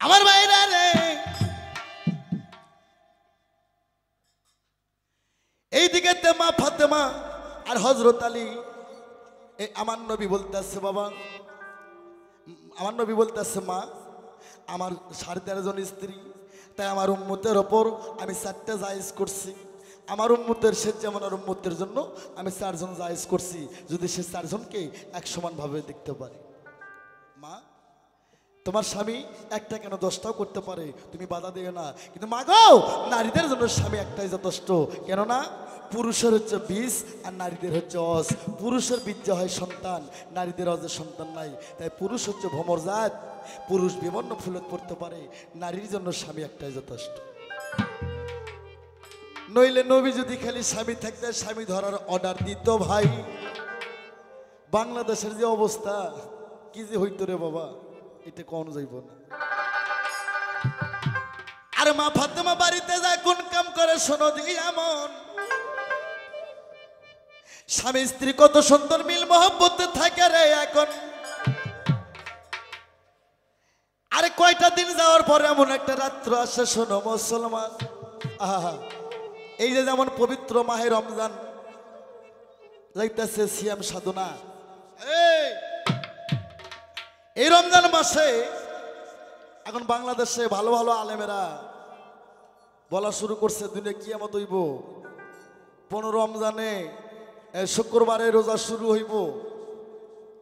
আমার ভাইরা রে, এইদিকে মা ফাতেমা আর হযরত আলী, এই আমার নবী বলতেছে বাবা, আমার নবী বলতেছে মা, আমার 13.5 জন স্ত্রী, তাই আমার উম্মতের ওপর আমি 4টা জায়েজ করছি। আমার উম্মতের সে যেমন আর উম্মতের জন্য আমি 4 জন জায়েজ করছি, যদি সে 4 জনকে এক সমানভাবে দেখতে পারে। মা, তোমার স্বামী একটা কেন 10টাও করতে পারে, তুমি বাধা দিও না। কিন্তু মা গো, নারীদের জন্য স্বামী একটাই যথেষ্ট। কেননা পুরুষের হচ্ছে বীজ আর নারীদের হচ্ছে অজ। পুরুষের বীর্য হয় সন্তান, নারীদের অজের সন্তান নাই। তাই পুরুষ হচ্ছে ভ্রমর জাত, পুরুষ বিভিন্ন ফুলত পড়তে পারে, নারীর জন্য স্বামী একটাই যথেষ্ট। নইলে নবী যদি খালি স্বামী থাকতে স্বামী ধরার অর্ডার দিত ভাই, বাংলাদেশের যে অবস্থা কি যে হইতো রে বাবা, এটা কোন যাইব না। আর মা ফাতেমা বাড়িতে যায় কোন কাম করে শোনো দিই, এমন স্বামী স্ত্রী কত সুন্দর মিল মহব্বতে থাকে রে এখন। আরে কয়টা দিন যাওয়ার পরে এমন একটা রাত্র আসে শোনো মুসলমান, আহা, এই যে যেমন পবিত্র মাহে রমজান যাইতেছে, সিয়াম সাধনা, এই রমজান মাসে এখন বাংলাদেশে ভালো ভালো আলেমেরা বলা শুরু করছে দুনিয়া কিয়ামত হইব, 15 রমজানে শুক্রবারে রোজা শুরু হইব,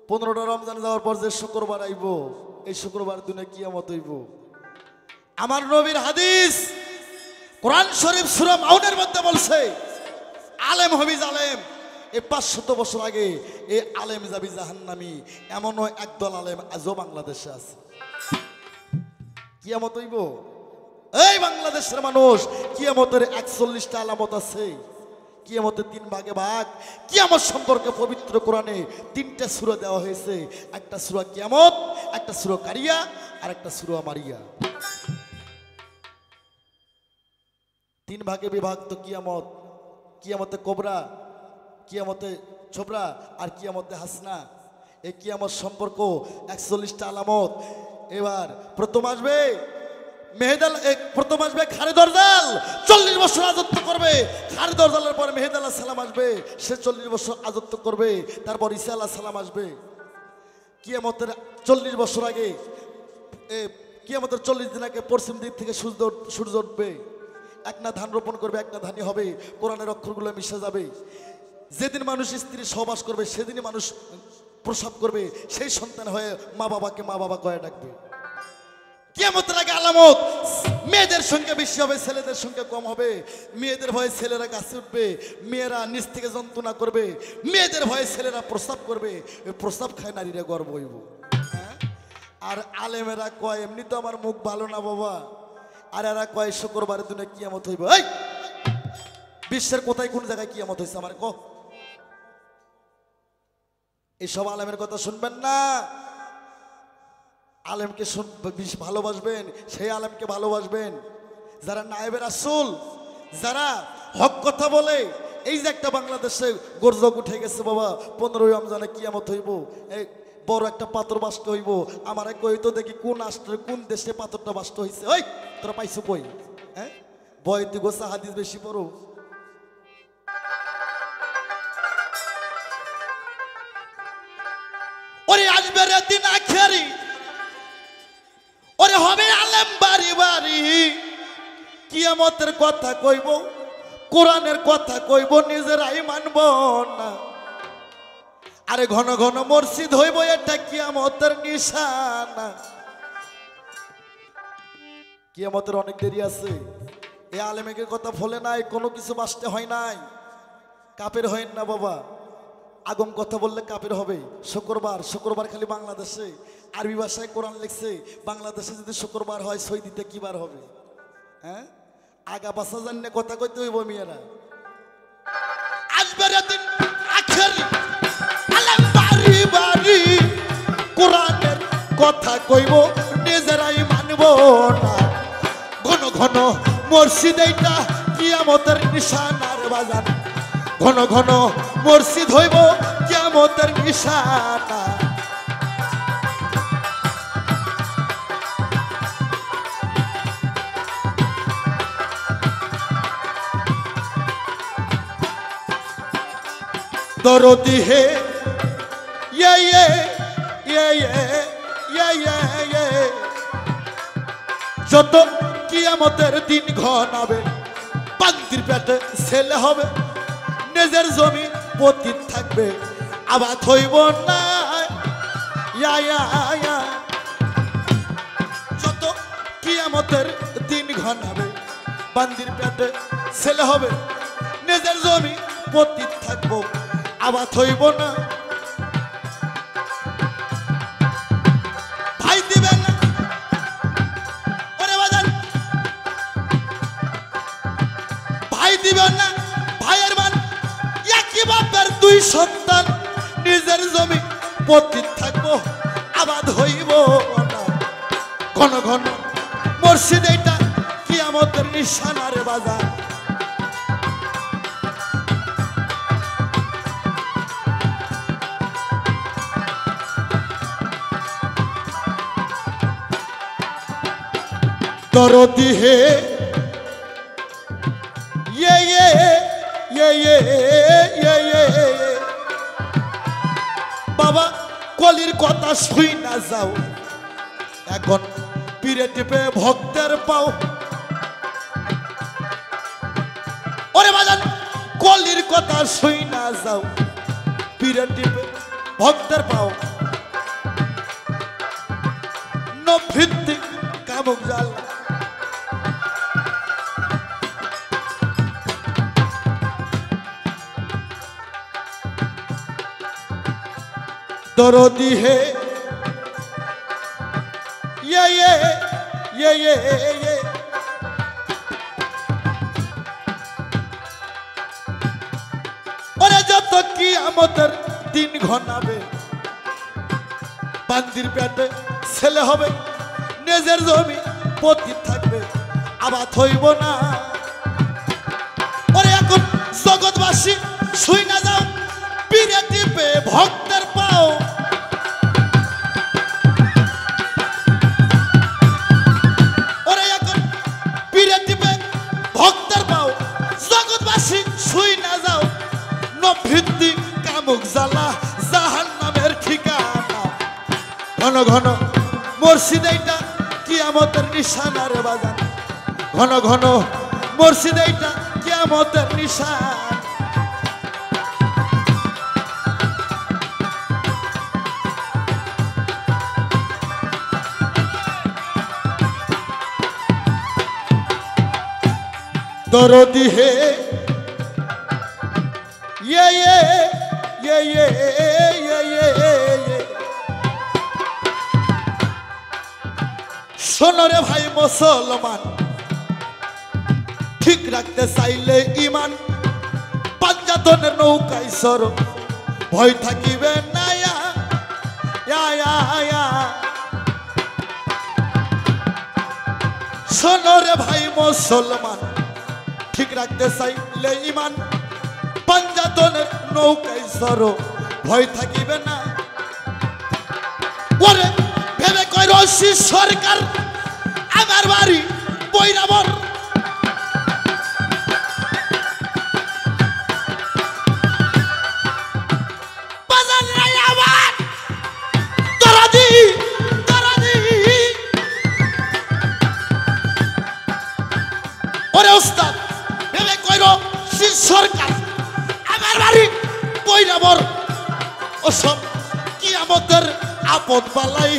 15টা রমজান যাওয়ার পর যে শুক্রবার আইব, এই শুক্রবার দুনিয়া কিয়ামত হইব। আমার নবীর হাদিস কোরআন শরীফ সূরা মাউনের মধ্যে বলছে, আলেম হবি জালেম, এই 500 বছর আগে এই আলেম যাবি জাহান্নামী, এমনও একদল আলেম আজও বাংলাদেশে আছে। কিয়ামত হইব, এই বাংলাদেশের মানুষ, কিয়ামতের 41টা আলামত আছে। কিয়ামতের 3 ভাগে ভাগ। কিয়ামত সম্পর্কে পবিত্র কোরআনে 3টা সূরা দেওয়া হয়েছে, একটা সূরা কিয়ামত, একটা সূরা কারিয়া, আর একটা সূরা মারিয়া। 3 ভাগে বিভক্ত কিয়ামত, কিয়ামতে কোবরা, কিয়ামতে ছোবরা, আর কিয়ামতে হাসনা। এই কিয়ামত সম্পর্ক 41টা আলামত। এবার প্রথম আসবে মেহেদাল, প্রথম আসবে খারে দরজাল, 40 বছর রাজত্ব করবে। খারে দরজালের পরে মেহেদ আলাইহিস সালাম আসবে, সে 40 বছর রাজত্ব করবে। তারপর ঈসা আলাইহিস সালাম আসবে। কিয়ামতের 40 বছর আগে, কিয়ামতের 40 দিন আগে পশ্চিম দিক থেকে সূর্য উঠবে। একটা ধান রোপণ করবে, একটা ধানই হবে, কোরআনের অক্ষরগুলো মিশে যাবে। যেদিন মানুষ স্ত্রী সহবাস করবে, সেদিনই মানুষ প্রসব করবে, সেই সন্তান হয়ে মা বাবাকে মা বাবা কয়ে ডাকবে। কিয়ামতের আগে আলামত, মেয়েদের সংখ্যা বেশি হবে, ছেলেদের সংখ্যা কম হবে। মেয়েদের ভয়ে ছেলেরা গাছে উঠবে, মেয়েরা নিচ থেকে যন্ত্রণা করবে। মেয়েদের ভয়ে ছেলেরা প্রস্রাব করবে, প্রস্রাব খায় নারীরা গর্ব হইব। আর আলেমেরা কয় এমনি তো আমার মুখ ভালো না বাবা, আর এরা কয় শুক্রবারের দিনে কিয়ামত হইব। এই বিশ্বের কোথায় কোন জায়গায় কিয়ামত হয়েছে আমার কো? এইসব আলেমের কথা শুনবেন না। আলেমকে ভালোবাসবেন, সেই আলেমকে ভালোবাসবেন যারা নায়েবে রাসূল, যারা হক কথা বলে। এই যে একটা বাংলাদেশে গর্জক উঠে গেছে বাবা, 15 রমজানে কিয়ামত হইব, এই বড় একটা পাথর বাষ্ট হইব। আমার কই তো দেখি কোন রাষ্ট্রে কোন দেশে পাথরটা বাষ্ট হয়েছে। ওই তোরা পাইছো কই? হ্যাঁ, বয় তুই গোসা হাদিস বেশি পড়ো। ওরে আসবে রে দিন আখেরি, ওরে হবে আলেম বাড়ি বাড়ি, কিয়ামতের কথা কইব, কোরআনের কথা কইব, নিজেরাই মানব না। আরে ঘন ঘন মসজিদ হইব, এটা কিয়ামতের নিশানা। কিয়ামতের অনেক দেরি আছে। এই আলেমের কথা ফলে নাই, কোনো কিছু বাঁচতে হয় নাই। কাপের হইন না বাবা, আগম কথা বললে কাপের হবে। শুক্রবার খালি বাংলাদেশে আরবি ভাষায় কোরআন লিখছে, বাংলাদেশে যদি শুক্রবার হয় সৌদিতে কি বার হবে? হ্যাঁ, আগা পাশা জানলে কথা কইতে হইব মেয়েরা। আসবে দিন আখেরি, আলেম বাড়ি বাড়ি, কোরআনের কথা কইব, নিজেরাই মানব না। ঘন ঘন মসজিদ, এইটা কিয়ামতের নিশানার বাজার। ঘন ঘন মসজিদ হইব, কিয়ামতের নিশানা। দরদি হে ইয়ে ইয়ে ইয়ে ইয়ে ইয়ে ইয়ে যত কিয়ামতের দিন ঘনাবে বান্দির পেটে ছেলে হবে নিজের জমি পতিত থাকবে আবাদ হইব না ইয়া ইয়া ইয়া যত কিয়ামতের দিন ঘনাবে বান্দির পেটে ছেলে হবে নিজের জমি পতিত থাকবো আবাদ হইব না ভাই দিবেন না ওরে বাজান ভাই দিবেন না ভাইয়ের মান একই বাপের দুই সন্তান নিজের জমি পতিত থাকবো আবাদ হইব না ঘন ঘন মসজিদ এইটা কিয়ামতের নিশানারে বাজার দরদি হে ইয়ে ইয়ে ইয়ে ইয়ে ইয়ে ইয়ে বাবা কলির কথা শুই না যাও এখন পিড়ে টিপে ভক্তের পাও ওরে বাজান কলির কথা শুই না যাও পিড়ে টিপে ভক্তের পাও নভিত্তিক কামুক জাল দরদি হে ইয়ে ইয়ে ইয়ে ইয়ে ইয়ে ওরে যত কিয়ামতের দিন ঘনাবে বান্দির পেটে ছেলে হবে নিজের জমি পতিত থাকবে আবাদ হইব না ওরে এখন জগৎবাসী শুই না যাও পিড়ে টিপে ভক্তের পাও ওরে এখন পিড়ে টিপে ভক্তের পাও জগৎবাসী শুই না যাও নভিত্তি কামুক জ্বালা জাহান্নামের ঠিকানা ঘন ঘন মসজিদ এইটা কিয়ামতের নিশানারে বাজান ঘন ঘন মসজিদ এইটা কিয়ামতের নিশান দরদি হে ইয়ে ইয়ে ইয়ে ইয়ে ইয়ে ইয়ে শোনো রে ভাই মুসলমান ঠিক রাখতে চাইলে ইমান পাঞ্জাতনের নৌকায় সর ভয় থাকিবে না শোনো রে ভাই মুসলমান ঠিক রাখতে চাইলে ইমান পাঞ্জাতনের নৌকায় সর ভয় থাকিবে না ওরে ভেবে কই রশি সরকার আমার বাড়ি বৈরাবর বাজার নাই আমার দরাদি দরাদি ওরে ওস্তাদ ভেবে কই রশি সরকার আমার বাড়ি বৈরাবর ওসব কিয়ামতের আপদ বালাই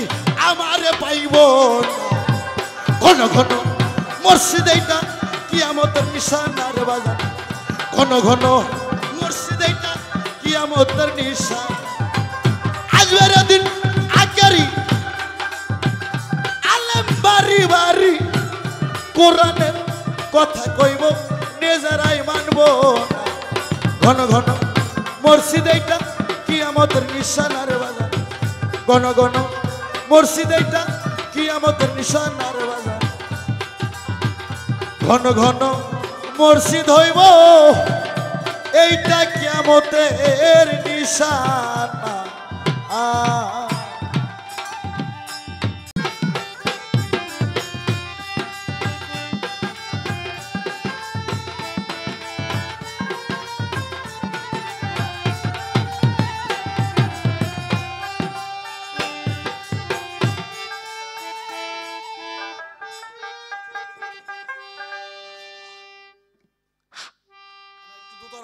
আমারে পাইব ঘন ঘন মসজিদ এইটা কিয়ামতের নিশানার বাজার ঘন ঘন মসজিদ এইটা কিয়ামতের নিশান আজবের দিন আকারি আলেম বাড়ি বাড়ি কোরআনের কথা কইব নিজেরাই মানব ঘন ঘন মসজিদ এইটা কিয়ামতের নিশানার বাজার ঘন ঘন মসজিদ এইটা কিয়ামতের নিশানার বাজার ঘন ঘন মসজিদ হইব এইটা কিয়ামতের নিশানা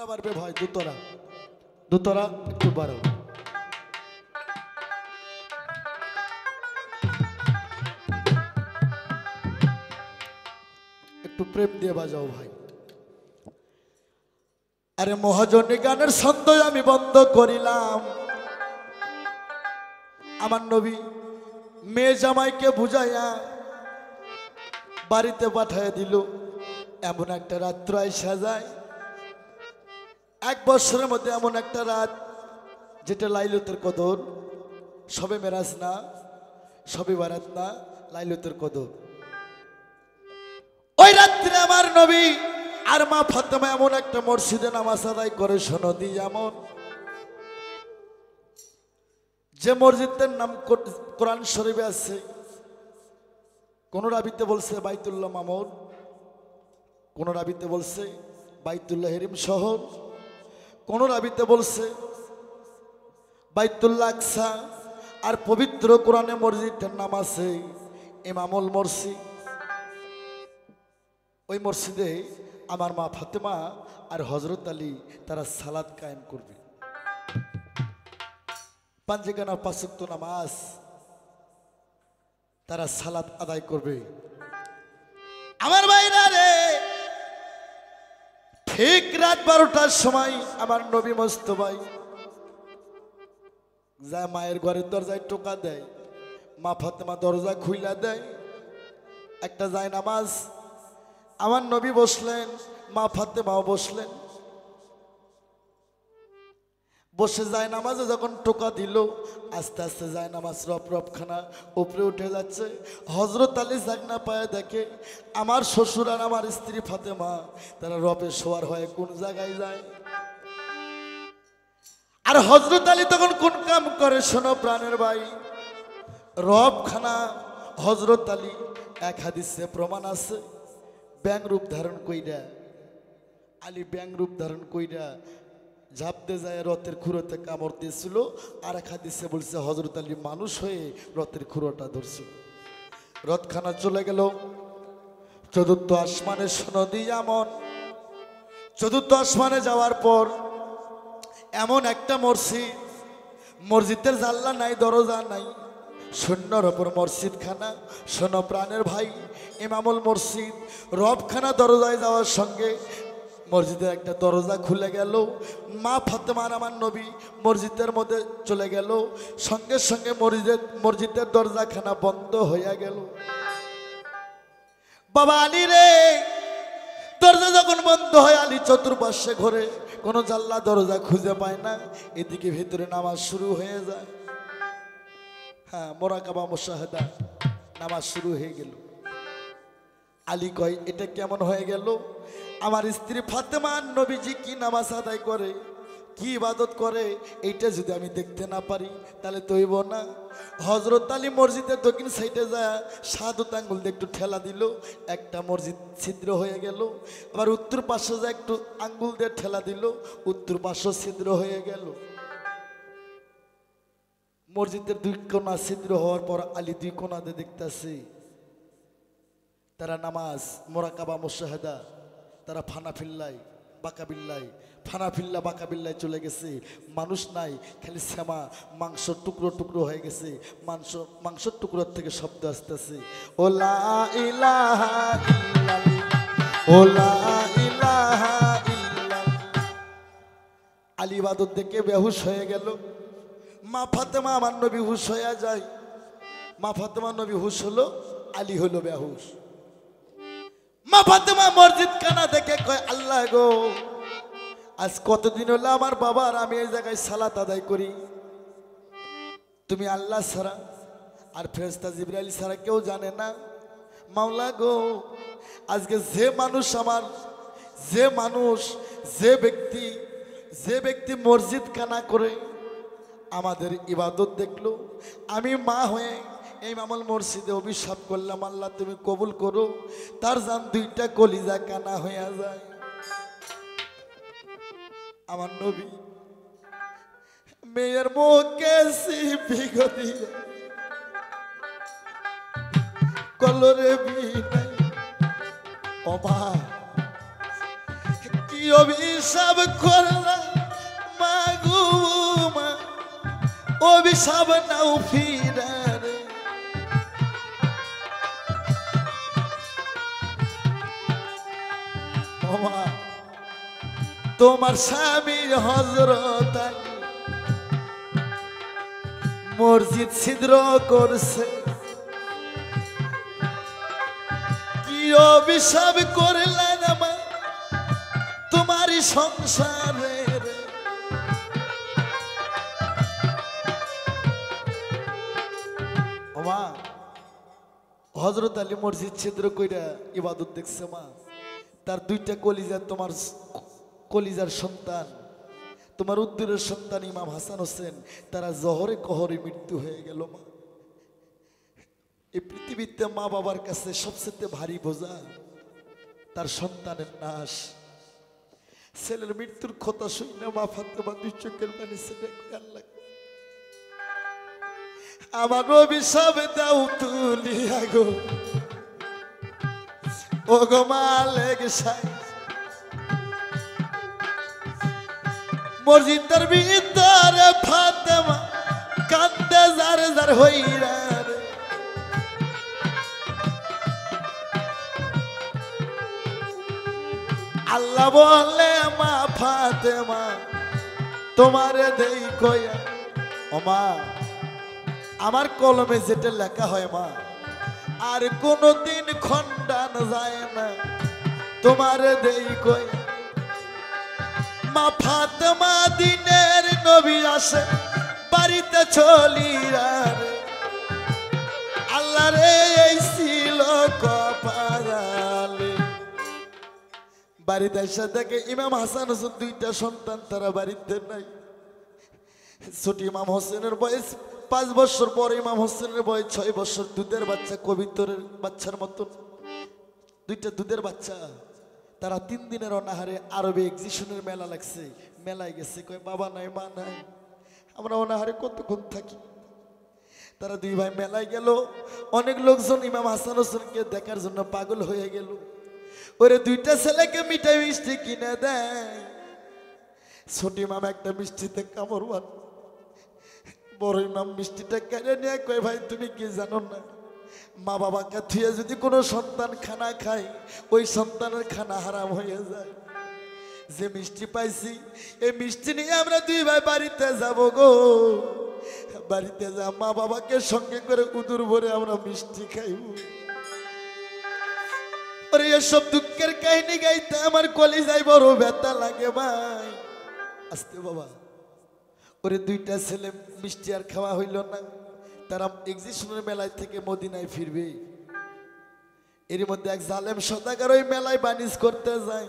দোতরা বাড়বে ভাই, দোতরা দোতরা একটু বাড়ো। একটু প্রেম দিয়ে বাজাও ভাই। আরে মহাজনী গানের ছন্দ আমি বন্ধ করিলাম। আমার নবী মেয়ে জামাইকে বুঝাইয়া বাড়িতে পাঠাইয়া দিল। এমন একটা রাত্র আইসা যায়, 1 বছরের মধ্যে এমন একটা রাত যেটা লাইলতুল কদর, সবে মেরাজ না, সবে বারাত না, লাইলতুল কদর। ওই রাত্রে আমার নবী আর মা ফাতেমা এমন একটা মসজিদে নামাজ আদায় করে, সনদি যেমন যে মসজিদের নাম কোরআন শরীফে আছে। কোন রাবিতে বলছে বাইতুল্লাহ মামুর, কোন রাবিতে বলছে বাইতুল্লাহ হেরিম শহর, কোন রাবিতে বলছে বাইতুল্লাহ আকসা। আর পবিত্র কোরআনে মসজিদের নাম আছে ইমামুল মসজিদ। ওই মসজিদে আমার মা ফাতেমা আর হযরত আলী তারা সালাত কায়েম করবে। পাঁচগানা 5 ওয়াক্ত নামাজ তারা সালাত আদায় করবে। আমার ভাইরা রে, ঠিক রাত 12টার সময় আমার নবী মোস্তফাই যায় মায়ের ঘরের দরজায় টোকা দেয়। মা ফাতেমা দরজা খুইলা দেয়। একটা যায় নামাজ, আমার নবী বসলেন, মা ফাতেমাও বসলেন। বসে যায় নামাজে যখন টোকা দিল, আস্তে আস্তে যায় নামাজ রপখানা উপরে উঠে যাচ্ছে। হযরত আলী জাগনা পায়ে দেখে আমার শ্বশুর আর আমার স্ত্রী ফাতেমা তারা রপে শোয়ার হয়ে কোন জায়গায় যায়। আর হযরত আলী তখন কোন কাম করে শোনো প্রাণের ভাই। রপখানা হযরত আলী এক হাদিসে প্রমাণ আছে, ব্যাং রূপ ধারণ কইরা, আলী ব্যাং রূপ ধারণ কইরা ঝাপতে যায় রথের খুঁড়োতে কামড় দিয়েছিল। আর এক হাদিসে বলছে হযরত আলী মানুষ হয়ে রথের খুঁড়োটা ধরছিল। রথখানা চলে গেল 4র্থ আসমানে, সনদি যেমন 4র্থ আসমানে যাওয়ার পর এমন একটা মসজিদ, মসজিদের জানলা নাই, দরজা নাই, শূন্যর ওপর মসজিদ খানা। শোনো প্রাণের ভাই, ইমামুল মসজিদ রবখানা দরজায় যাওয়ার সঙ্গে মসজিদের একটা দরজা খুলে গেল। মা ফাতেমা আমার নবী মসজিদের মধ্যে চলে গেল, সঙ্গে সঙ্গে মসজিদের দরজাখানা বন্ধ হইয়া গেল। বাবা আলী রে, দরজা যখন বন্ধ হয়, আলী চতুর্পাশে ঘরে কোনো জানলা দরজা খুঁজে পায় না। এদিকে ভিতরে নামাজ শুরু হয়ে যায়। হ্যাঁ, মোরাকাবা মুশাহাদা নামাজ শুরু হয়ে গেল। আলী কয় এটা কেমন হয়ে গেল? আমার স্ত্রী ফাতেমা নবীজি কি নামাজ আদায় করে, কি ইবাদত করে, এইটা যদি আমি দেখতে না পারি তাহলে তো হইব না। হযরত আলী মসজিদের দক্ষিণ সাইডে যায় সাদত আঙ্গুল দিয়ে একটু ঠেলা দিল, একটা মসজিদ ছিদ্র হয়ে গেল। আবার উত্তর পাশে যায় একটু আঙ্গুল দিয়ে ঠেলা দিল, উত্তর পাশে ছিদ্র হয়ে গেল। মসজিদের 2 কোণা ছিদ্র হওয়ার পর আলী 2 কোণা দিয়ে দেখতেছে তারা নামাজ মোরাকাবা মুশাহাদা, তারা ফানাফিল্লাই বাকাবিল্লাই, ফানাফিল্লা বাকাবিল্লাই চলে গেছে। মানুষ নাই, খালি শ্যামা, মাংস টুকরো টুকরো হয়ে গেছে। মাংসের টুকরোর থেকে শব্দ আসতেছে, ও লা ইলাহা ইল্লাল্লাহ, ও লা ইলাহা ইল্লাল্লাহ। আলী ইবাদত দেখে বেহুশ হয়ে গেল। মা ফাতেমা আমার নবী হুশ হয়ে যায়। মা ফাতেমা নবী হুশ হলো, আলী হলো বেহুশ। মা ফাতেমা মসজিদ খানা দেখে কয় আল্লাহ গো, আজ কতদিন হলো আমার বাবা আর আমি এই জায়গায় সালাত আদায় করি, তুমি আল্লাহ ছাড়া আর ফেরেশতা জিবরাইল ছাড়া কেউ জানে না। মাওলা গো, আজকে যে ব্যক্তি মসজিদ খানা করে আমাদের ইবাদত দেখলো, আমি মা হয়ে এই ইমামুল মসজিদে অভিশাপ করলাম, আল্লাহ তুমি কবুল করো, তার জান 2টা কলিজা কানা হইয়া যায়। আমার নবী মেয়ের মুখে সিপিগো দিয়ে কলরে বিনাই, ও মা কি কি অভিশাপ করলা মা গো মা, অভিশাপ নাও ফিরারে। মা তোমার স্বামী হযরত আলী মসজিদ ছিদ্র করছে, কি অভিশাপ করলেন মা তোমারই সংসারে রে। মা হযরত আলী মসজিদ ছিদ্র কইরা ইবাদত দেখছে মা, তার দুইটা কলিজা তোমার কলিজার সন্তান, তোমার উদ্দুরের সন্তান ইমাম হাসান হোসেন, তারা জহরে কহরে মৃত্যু হয়ে গেল মা। এই পৃথিবীতে মা বাবার কাছে সবচেয়ে ভারী বোঝা তার সন্তানের নাশ। ছেলের মৃত্যুর কথা শুনে মা ফাতেমা দুই চোখের পানি ছেলে আল্লাহ আমার অভিশাপ দাও তুলিয়া গো, ও গো মালিক সাহেব। মসজিদের ভিতরে ফাতেমা কান্দে জার জার হইরা রে। আল্লাহ বলে মা ফাতেমা তোমারে দেই কইয়া, ও মা আমার কলমে যেটা লেখা হয় মা আর কোনদিন খণ্ডান যায় না, তোমারে দেই কইয়া। মা ফাতেমা দিনের নবী আসে বাড়িতে চলিয়া রে, আল্লাহ রে এই ছিল কপালে। বাড়িতে এসে দেখে ইমাম হাসান হোসেন দুইটা সন্তান তারা বাড়িতে নাই। ছোট ইমাম হোসেনের বয়স 5 বছর, পর ইমাম হোসেনের বয়স 6 বছর। দুধের বাচ্চা, কবিতরের বাচ্চার মতন দুইটা দুধের বাচ্চা। তারা 3 দিনের অনাহারে আরবে এক্সিবিশনের মেলা লাগছে, মেলায় গেছে। কয় বাবা নাই মা নাই, আমরা অনাহারে কতক্ষণ থাকি। তারা দুই ভাই মেলায় গেল। অনেক লোকজন ইমাম হাসান হোসেনকে দেখার জন্য পাগল হয়ে গেল। ওরে দুইটা ছেলেকে মিঠাই মিষ্টি কিনে দেয়। ছোট ইমাম একটা মিষ্টিতে কামড় মার, বড় ইমাম মিষ্টিটা কেড়ে নিয়ে কয় ভাই তুমি কি জানো না, মা বাবাকে থুয়ে যদি কোনো সন্তান খানা খায় ওই সন্তানের খানা হারাম হয়ে যায়। যে মিষ্টি পাইছি এই মিষ্টি নিয়ে আমরা দুই ভাই বাড়িতে যাব গো। বাড়িতে যা মা বাবাকে সঙ্গে করে উদুর ভরে আমরা মিষ্টি খাইব। ওরে এসব দুঃখের কাহিনী গাইতে আমার কলিজায় বড় ব্যথা লাগে ভাই। আস্তে বাবা। ওরে দুইটা ছেলে মিষ্টি আর খাওয়া হইল না। তারা এক্সিবিশনের মেলায় থেকে মদিনায় ফিরবে। এর মধ্যে এক জালেম সদাগর ওই মেলায় বাণিজ্য করতে যায়।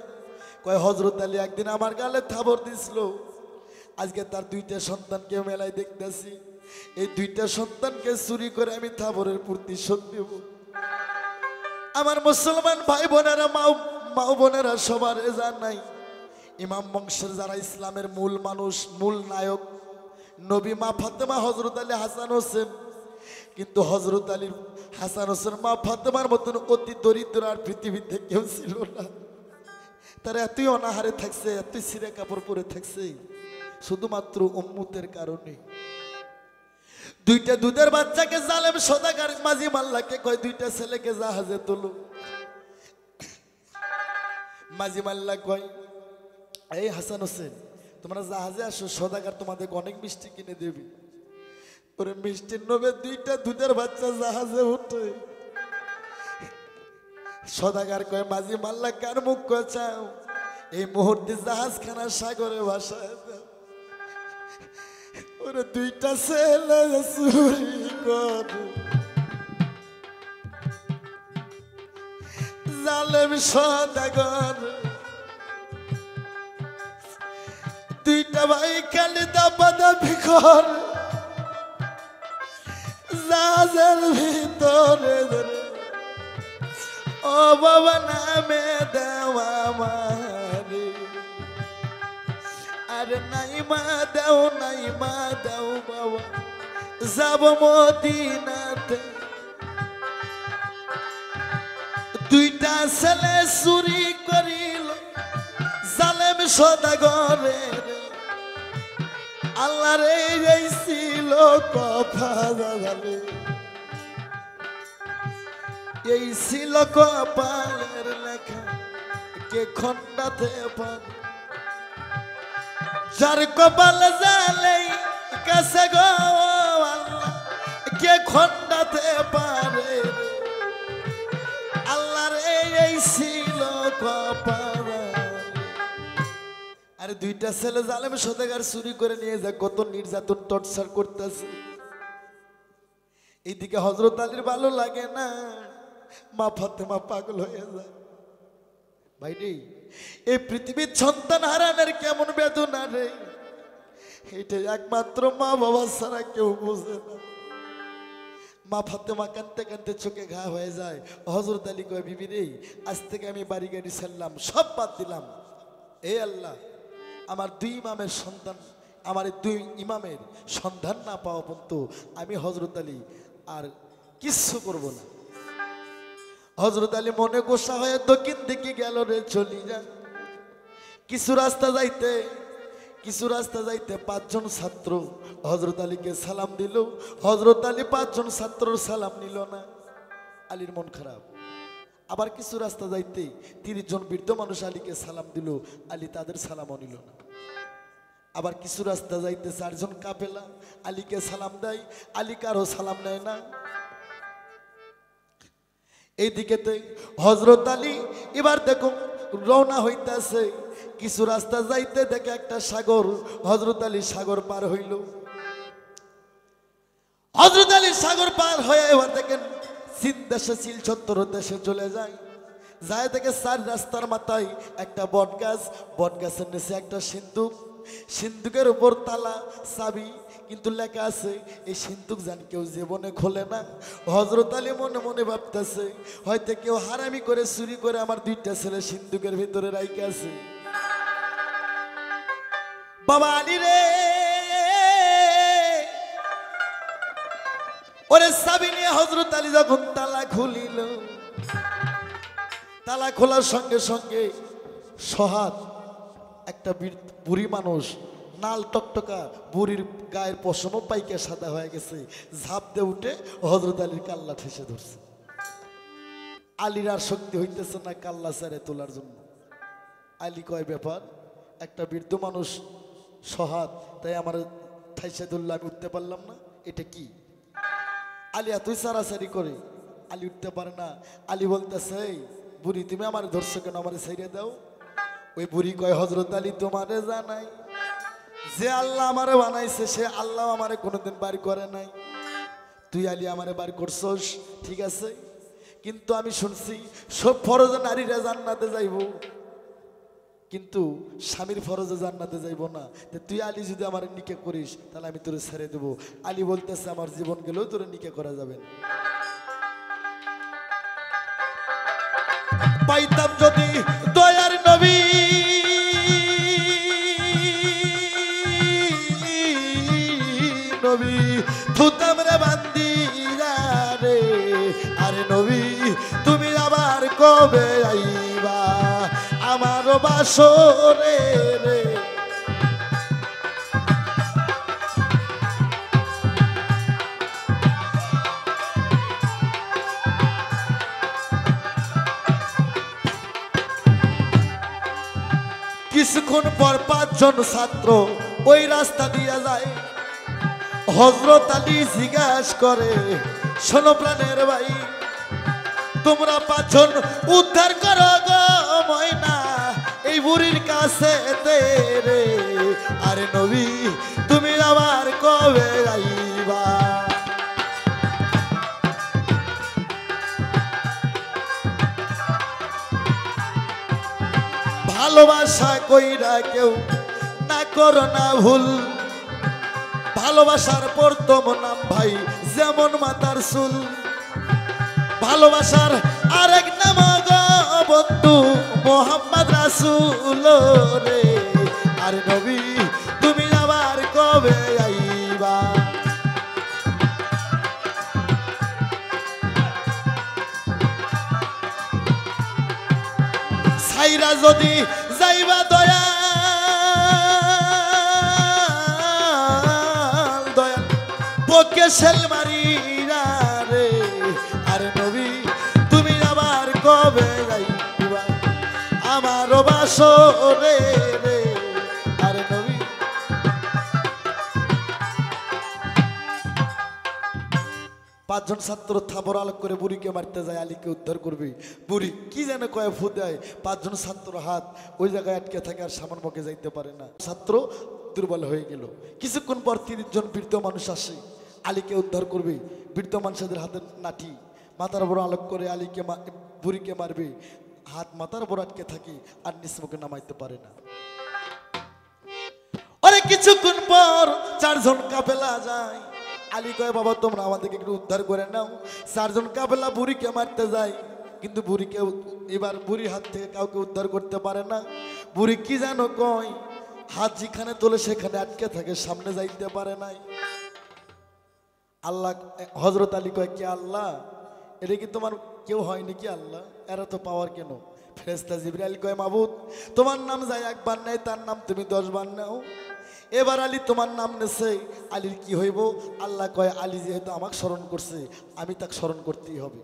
কয় হযরত আলী একদিন আমার গালে থাবর দিছিল, আজকে তার দুইটা সন্তানকে মেলায় দেখতেছি, এই দুইটা সন্তানকে চুরি করে আমি থাবরের প্রতিশোধ দেব। আমার মুসলমান ভাই বোনেরা, মা বোনেরা সবার জানাই ইমাম বংশের যারা ইসলামের মূল মানুষ, মূল নায়ক নবী মা ফাতেমা, হযরত আলী, হাসান হোসেন। কিন্তু হযরত আলী, হাসান হোসেন, মা ফাতেমার মতন অতি দরিদ্র আর পৃথিবীতে কেউ ছিল না। তারা এতই অনাহারে থাকছে, এতই ছিঁড়ে কাপড় পরে থাকছে শুধুমাত্র উম্মতের কারণে। দুইটা দুধের বাচ্চাকে জালেম সদাগর মাঝি মাল্লাকে কয় দুইটা ছেলেকে জাহাজে তোলো। মাঝি মাল্লা কয় এই হাসান হোসেন তোমরা জাহাজে আসো, সদাগর তোমাদের অনেক মিষ্টি কিনে দেবে। ওরে মিষ্টির লোভে দুইটা দুধের বাচ্চা জাহাজে উঠে। সদাগর কয় মাঝি মাল্লা কার মুখ চাও, এই মুহূর্তে জাহাজখানা সাগরে ভাসায় দাও। ওরে দুইটা ছেলে চুরি করে জালেম সদাগর, দুইটা ভাই খালি দাবা দাবি কর জাহাজের ভিতরে। ও বাবা নামে দেওয়া মারে, আরে নাই মা দাও, নাই মা দাও বাবা, যাব মদিনাতে। দুইটা ছেলে চুরি করিল, জালে সদাগরে আল্লাহ রে এই ছিল কপালে এই ছিল কপালের লেখা কে খন্ডাতে পারে যার কপাল জালে কাছে গো আল্লাহ কে খন্ডাতে পারে আল্লাহ রে এই ছিল কপাল আরে দুইটা ছেলে জালেম সদাগর চুরি করে নিয়ে যায় কত নির্যাতন টর্চার করতেছে এইদিকে হযরত আলীর ভালো লাগে না মা ফাতেমা পাগল হয়ে যায় ভাই রে এই পৃথিবীর সন্তান হারানোর কেমন বেদনা রে এটা একমাত্র মা বাবা ছাড়া কেউ বোঝে না মা ফাতেমা কাঁদতে কাঁদতে চোখে ঘা হয়ে যায় হযরত আলী কয় বিবি রে আজ থেকে আমি বাড়ি গাড়ি ছাড়লাম সব বাদ দিলাম এ আল্লাহ আমার দুই ইমামের সন্তান আমার দুই ইমামের সন্ধান না পাওয়া পর্যন্ত আমি হযরত আলী আর কিচ্ছু করব না হযরত আলী মনে গোসা হয়ে দক্ষিণ দিকে গেল রে চলি যা কিছু রাস্তা যাইতে পাঁচজন ছাত্র হযরত আলীকে সালাম দিল হযরত আলী পাঁচজন ছাত্রর সালাম নিল না আলীর মন খারাপ আবার কিছু রাস্তা যাইতে 30 জন বৃদ্ধ মানুষ আলীকে সালাম দিল আলী তাদের সালামও নিল না আবার কিছু রাস্তা যাইতে 4 জন কাফেলা আলীকে সালাম দেয় আলী কারো সালাম নেয় না এইদিকেতে হযরত আলী এবার দেখো রওনা হইতাছে কিছু রাস্তা যাইতে দেখে একটা সাগর হযরত আলী সাগর পার হইল হযরত আলী সাগর পার হয়ে এবার দেখেন চীন দেশে শিলচত্বর দেশে চলে যায় দেখে 4 রাস্তার মাথায় একটা বটগাছের নিচে একটা সিন্দুকের উপর তালা চাবি কিন্তু লেখা আছে এই সিন্দুক জান কেউ জীবনে খোলে না হযরত আলী মনে মনে ভাবতেছে হয়তো কেউ হারামি করে চুরি করে আমার দুইটা ছেলে সিন্দুকের ভিতরে রাইখে আছে বাবা আলী রে ওরে চাবি নিয়ে হযরত আলী যখন তালা খুলিল তালা খোলার সঙ্গে সঙ্গে সহাত একটা বুড়ি মানুষ নাল টকটকা বুড়ির গায়ের পশমও পাইকে সাদা হয়ে গেছে ঝাঁপ দিয়ে উঠে হযরত আলীর কাল্লা ঠেসে ধরছে আলীর আর শক্তি হইতেছে না কাল্লা ছেড়ে তোলার জন্য আলী কয় ব্যাপার একটা বৃদ্ধ মানুষ সহাত তাই আমার ঠাইসে ধরলে আমি উঠতে পারলাম না এটা কি আলী এতই সারাসারি করে আলী উঠতে পারে না আলী বলতেছে বুড়ি তুমি আমার ধরছো কেন আমার ছেড়ে দাও ওই বুড়ি কয় হযরত আলী তোমারে জানাই যে আল্লাহ আমারে বানাইছে সে আল্লাহ আমারে কোনোদিন বাড়ি করে নাই তুই আলী আমারে বাড়ি করছস ঠিক আছে কিন্তু আমি শুনছি সব ফরজে নারীরা জান্নাতে যাইব কিন্তু স্বামীর ফরজে জান্নাতে যাইব না তুই আলী যদি আমার নিকে করিস তাহলে আমি তোরে ছেড়ে দেবো আলী বলতেছে আমার জীবন গেলেও তোরে নিকে করা যাবে না পাইতাম যদি দয়ার নবী নবী থুতাম রে বান্দিরা রে আরে নবী তুমি আবার কবে আইবা আমার বাসরে রে কিছুক্ষণ পর 5 জন ছাত্র ওই রাস্তা দিয়ে যায় হযরত আলী জিজ্ঞাসা করে শোনো প্রাণের ভাই তোমরা 5 জন উদ্ধার করো গো ময়না এই বুড়ির কাছে রে আরে নবী তুমি আবার কবে আইবা ভালোবাসা কইরা কেউ না করো না ভুল ভালোবাসার প্রথম নাম ভাই যেমন মাতার চুল ভালোবাসার আরেক নাম গো বন্ধু মোহাম্মদ রাসূল রে আরে নবী তুমি আবার কবে আইবা ছাইরা যদি যাইবা দয়া সেলমারিরা রে আরে নবী তুমি আবার কবে যাইবা আমার বাসরে রে আরে নবী। পাঁচজন ছাত্র থাবর আলোক করে বুড়িকে মারতে যায়, আলীকে উদ্ধার করবে। বুড়ি কি যেন কয়ে ফু দেয়, পাঁচজন ছাত্র হাত ওই জায়গায় আটকে থাকে আর সামন মুখে যাইতে পারে না। ছাত্র দুর্বল হয়ে গেল। কিছুক্ষণ পর 30 জন বৃদ্ধ মানুষ আসে, আলীকে উদ্ধার করবে। বৃদ্ধ মানুষদের হাতে লাঠি, মাথার বড় আলোক করে আলীকে বুড়িকে মারবে। হাত মাথার বড় আটকে থাকে আর নিজ মুখে নামাইতে পারে না। আরে কিছুক্ষণ পর 4 জন কাফেলা যায়। আলী কয় বাবা তোমরা আমাদেরকে একটু উদ্ধার করে নাও। 4 জন কাফেলা বুড়িকে মারতে যায়, কিন্তু বুড়িকে এবার বুড়ির হাত থেকে কাউকে উদ্ধার করতে পারে না। বুড়ি কি জানো কয়, হাত যেখানে তোলে সেখানে আটকে থাকে, সামনে যাইতে পারে নাই। আল্লাহ হযরত আলী কয় কি আল্লাহ এটা কি তোমার কেউ হয় নাকি আল্লাহ, এরা তো পাওয়ার কেন? ফেরেশতা জিবরাইল কয় মাবুদ তোমার নাম যায় একবার নাই, তার নাম তুমি 10 বার নাও। এবার আলী তোমার নাম নেছে, আলীর কি হইব? আল্লাহ কয় আলী যেহেতু আমাকে স্মরণ করছে আমি তাকে স্মরণ করতেই হবে।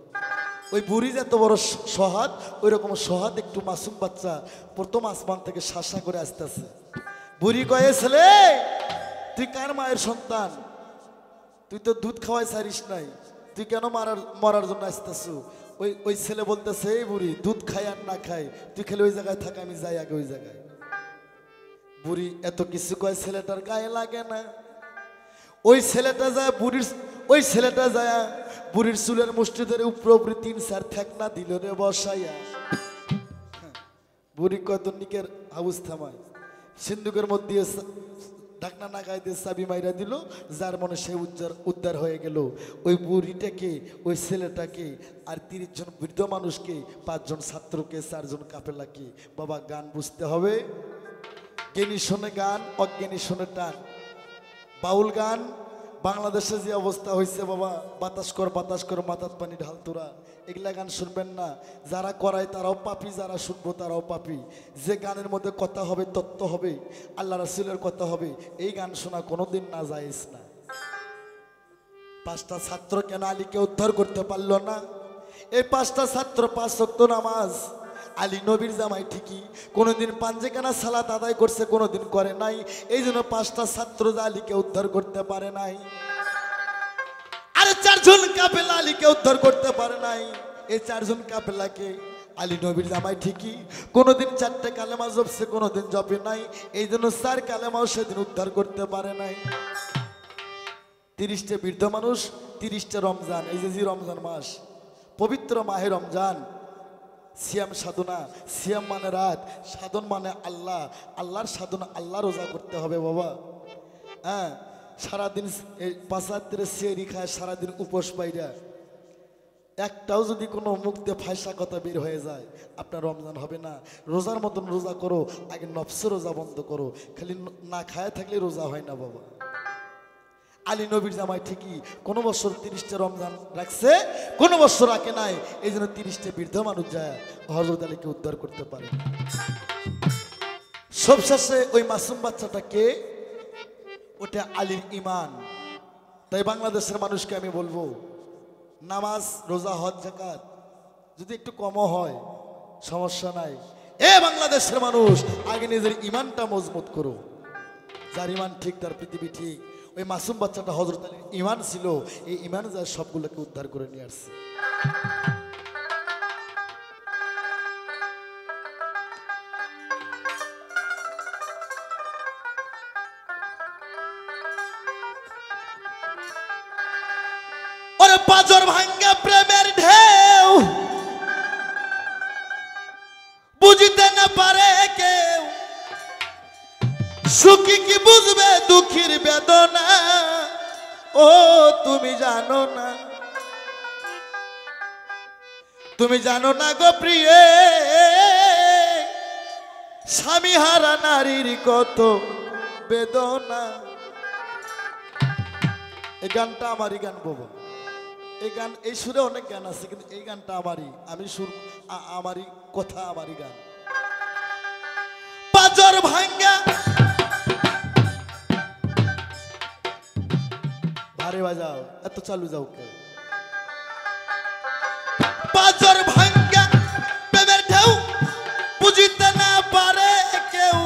ওই বুড়ি যে এত বড় সহাদ, ওই রকম সহাদ একটু মাসুম বাচ্চা প্রথম আসমান থেকে শাসা করে আসতেছে। বুড়ি কয়ে ছেলে তুই কার মায়ের সন্তান? তুই তো দুধ খাওয়াই ছাড়িস নাই, তুই কেন মরার জন্য আসতেছ? ওই ছেলে বলতেছে এই বুড়ি দুধ খাই আর না খাই, তুই খেলে ওই জায়গায় থাক, আমি যাই আগে ওই জায়গায়। বুড়ি এত কিছু কয়, ছেলেটার গায়ে লাগে না। ওই ছেলেটা যায় বুড়ির চুলের মুষ্টি ধরে উপরে উপরে 3-4 ঠেকনা দিল রে বসাইয়া। বুড়ি কয় তন্নিকের হাউস থামায়, সিন্ধুকের মধ্যে ঢাকনা না গায়ে দিয়ে চাবি মাইরা দিল, যার মনে সে উদ্ধার হয়ে গেল। ওই বুড়িটাকে, ওই ছেলেটাকে আর 30 জন বৃদ্ধ মানুষকে, 5 জন ছাত্রকে, 4 জন কাফেলাকে। বাবা গান বুঝতে হবে, জ্ঞানী শোনে গান, অজ্ঞানী শোনে টান। বাউল গান বাংলাদেশে যে অবস্থা হয়েছে বাবা, বাতাস কর মাথার পানি ঢাল তোরা, এগুলা গান শুনবেন না। যারা করায় তারাও পাপি, যারা শুনবো তারাও পাপি। যে গানের মধ্যে কথা হবে, তত্ত্ব হবে, আল্লাহ রাসূলের কথা হবে, এই গান শোনা কোনোদিন না জায়েজ না। 5টা ছাত্র কেন আলীকে উদ্ধার করতে পারলো না? এই 5টা ছাত্র 5 ওয়াক্ত নামাজ, আলী নবীর জামাই ঠিকই, কোনোদিন পাঞ্জেখানা সালাত আদায় করছে, কোনোদিন করে নাই। এই জন্য 5টা ছাত্র আলীকে উদ্ধার করতে পারে নাই। আরে 4 জন কাফেলা আলীকে উদ্ধার করতে পারে নাই। এই 4 জন কাফেলাকে আলী নবীর জামাই ঠিকই, কোনোদিন 4টে কালেমা জপছে, কোনোদিন জপে নাই। এই জন্য 4 কালেমাও সেদিন উদ্ধার করতে পারে নাই। 30টে বৃদ্ধ মানুষ, 30টে রমজান, এই যে রমজান মাস, পবিত্র মাহে রমজান, সিয়াম সাধনা, সিয়াম মানে রাত, সাধন মানে আল্লাহ, আল্লাহর সাধনা, আল্লাহ রোজা করতে হবে বাবা। হ্যাঁ, সারাদিন 5 রাত্রে সেহরি খায়, সারাদিন উপোস পাইরা একটাও যদি কোনো মুখ দিয়ে ফায়সা কথা বের হয়ে যায়, আপনার রমজান হবে না। রোজার মতন রোজা করো, আগে নফস রোজা বন্ধ করো। খালি না খায় থাকলে রোজা হয় না বাবা। আলী নবীর জামাই ঠিকই কোনো বছর 30টে রমজান রাখছে, কোনো বছর রাখে নাই। এই জন্য 30টে বৃদ্ধ মানুষ যায় হযরত আলীকে উদ্ধার করতে পারে। সবশেষে ওই মাসুম বাচ্চাটাকে, ওটা আলীর ঈমান। তাই বাংলাদেশের মানুষকে আমি বলবো, নামাজ, রোজা, হজ, যাকাত যদি একটু কমও হয় সমস্যা নাই। বাংলাদেশের মানুষ আগে নিজের ঈমানটা মজবুত করো। যার ঈমান ঠিক তার পৃথিবী ঠিক। ওই মাসুম বাচ্চাটা হযরত আলীর ঈমান ছিল, এই ঈমান যা সবগুলোকে উদ্ধার করে নিয়ে আসছে। ওরে পাজর ভাঙ্গা প্রেমের ঢেউ বুঝতে না পারে কেউ, সুখী কি বুঝবে দুঃখীর বেদনা, ও তুমি জানো না, তুমি জানো না গো প্রিয়ে, স্বামী হারা নারীর কত বেদনা। এই গানটা আমারই গান বাবা। এই গান, এই সুরে অনেক গান আছে, কিন্তু এই গানটা আমারই, আমি সুর আমারই, কথা আমারই গান। পাজর ভাঙ্গা আরে বাজাও এত চালু যাও কে পাঁচর ভাঙ্গা প্রেমের ঢেউ বুঝিতে না পারে কেউ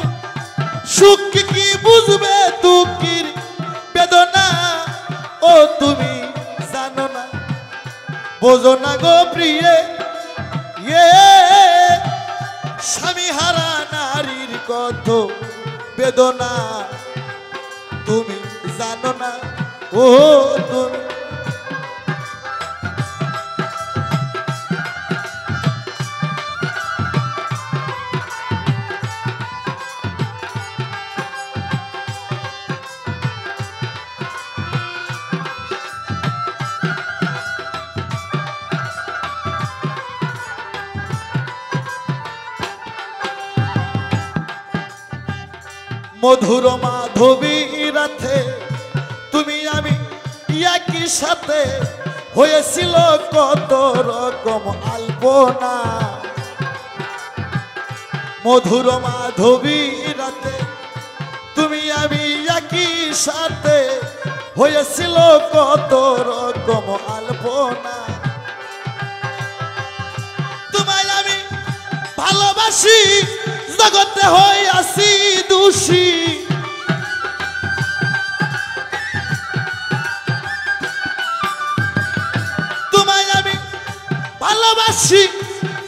সুখ কি বুঝবে দুঃখের বেদনা ও তুমি জানো না বোঝো না গো প্রিয়ে স্বামী হারা নারীর কত বেদনা তুমি জানো না ও তুমি মধুর মাধবী রাতে তুমি আমি একই সাথে হয়েছিল কত রকম আলপনা মধুর মাধবী রাতে তুমি আমি একই সাথে হয়েছিল কত রকম আলপনা তোমায় আমি ভালোবাসি জগতে হয়ে আসি দোষী তোমায় আমি ভালোবাসি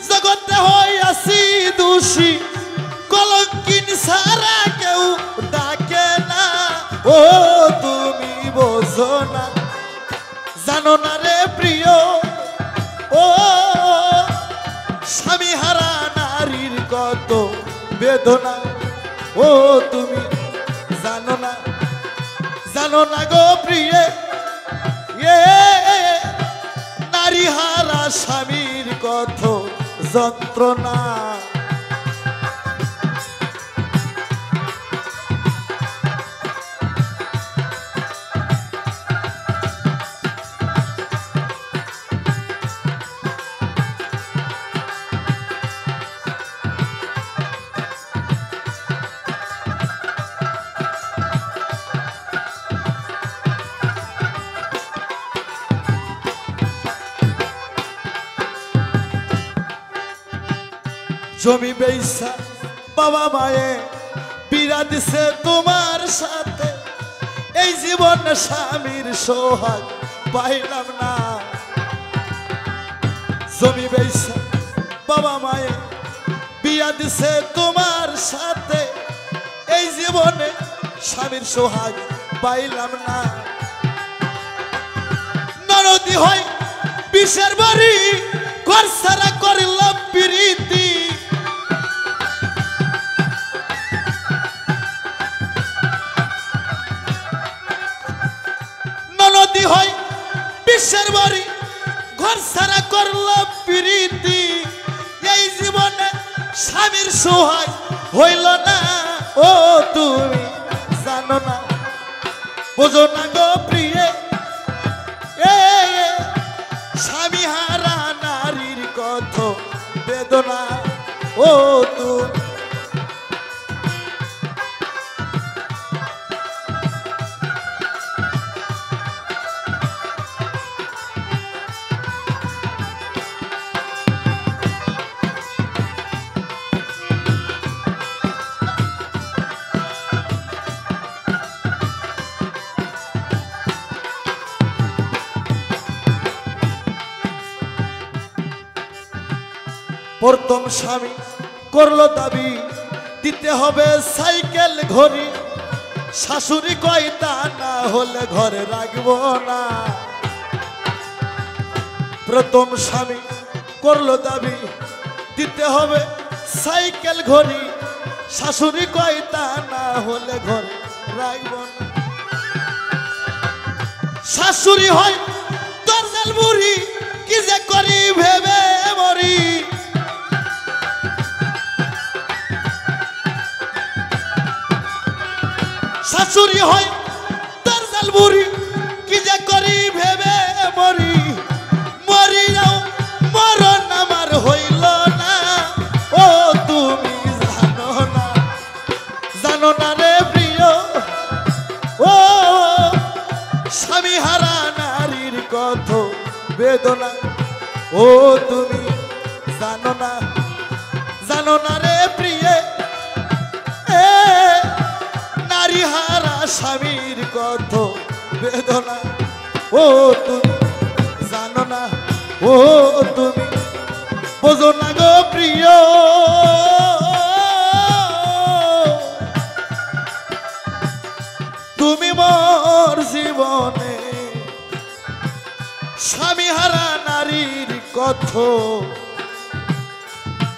জগতে হয়ে আসি দোষী কলঙ্কিন সারা কেউ ডাকে না ও তুমি বোঝো না জানো না রে প্রিয় ও স্বামী হারা নারীর কত বেদনা ও তুমি জানো না গো প্রিয়ে নারী হারা স্বামীর কত যন্ত্রণা জমি বেইসা বাবা মায়ে বিয়া দিছে তোমার সাথে এই জীবন স্বামীর সোহাগ পাইলাম না জমি বেইসা বাবা মায়ে বিয়া দিছে তোমার সাথে এই জীবনে স্বামীর সোহাগ পাইলাম না নরদি হয় বিষের বাড়ি ঘর সারা করিলাম প্রীতি হয় বিশ্বের বাড়ি ঘর সারা করলাম প্রীতি এই জীবনে স্বামীর সোহাগ হইল না ও তুমি জানো না বোঝো না গো প্রিয়ে স্বামী হারা নারীর কত বেদনা ও তুমি প্রথম স্বামী করলো দাবি দিতে হবে সাইকেল ঘড়ি শাশুড়ি কয় তা না হলে ঘরে রাখবো না প্রথম স্বামী করলো দাবি দিতে হবে সাইকেল ঘড়ি শাশুড়ি কয় তা না হলে ঘরে রাখবো না শাশুড়ি হয় দরজাল বুড়ি কি যে করি ভেবে মরি শাশুড়ি হয় দরজাল বুড়ি কি যে করি ভেবে মরি মরিয়াও মরণ আমার হইল না ও তুমি জানো না রে প্রিয় ও স্বামী হারা ও তুমি জানো না রে প্রিয়ে এ নারী হারা স্বামীর কত বেদনা ও তুমি জানো না ও তুমি বোঝো না গো প্রিয় তুমি মোর জীবনে স্বামী হারা নারীর কত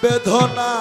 বেদনা